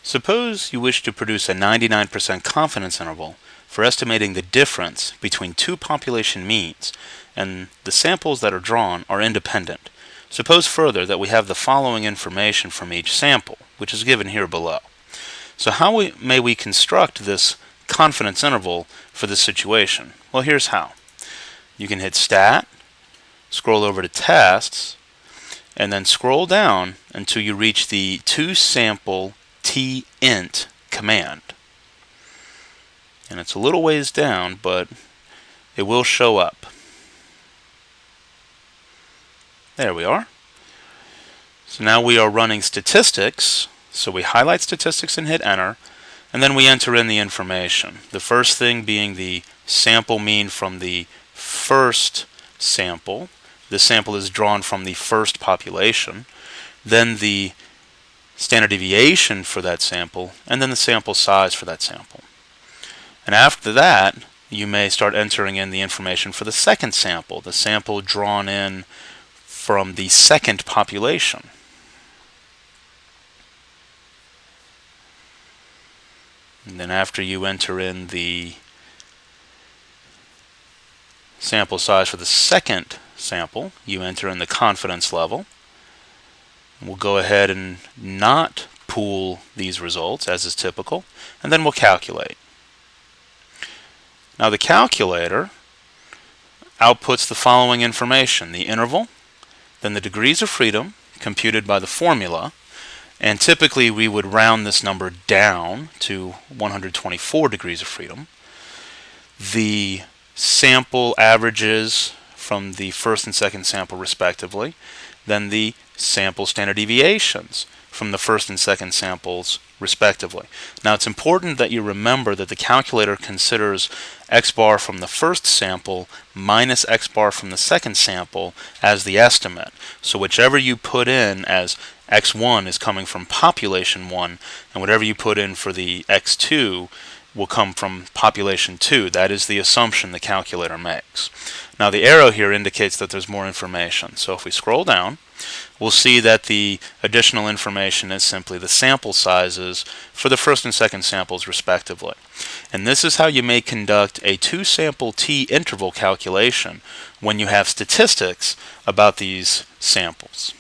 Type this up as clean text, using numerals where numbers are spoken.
Suppose you wish to produce a 99% confidence interval for estimating the difference between two population means, and the samples that are drawn are independent. Suppose further that we have the following information from each sample, which is given here below. So how may we construct this confidence interval for this situation? Well, here's how. You can hit Stat, scroll over to Tests, and then scroll down until you reach the twosampleTINT command. And it's a little ways down, but it will show up. There we are. So now we are running statistics. So we highlight statistics and hit enter, and then we enter in the information. The first thing being the sample mean from the first sample. This sample is drawn from the first population. Then the standard deviation for that sample, and then the sample size for that sample. And after that, you may start entering in the information for the second sample, the sample drawn in from the second population. And then after you enter in the sample size for the second sample, you enter in the confidence level. We'll go ahead and not pool these results, as is typical, and then we'll calculate. Now the calculator outputs the following information: the interval, then the degrees of freedom computed by the formula, and typically we would round this number down to 124 degrees of freedom, the sample averages from the first and second sample respectively, then the sample standard deviations from the first and second samples respectively. Now it's important that you remember that the calculator considers x bar from the first sample minus x bar from the second sample as the estimate. So whichever you put in as x1 is coming from population 1, and whatever you put in for the x2 will come from population 2. That is the assumption the calculator makes. Now the arrow here indicates that there's more information. So if we scroll down, we'll see that the additional information is simply the sample sizes for the first and second samples respectively. And this is how you may conduct a two-sample t-interval calculation when you have statistics about these samples.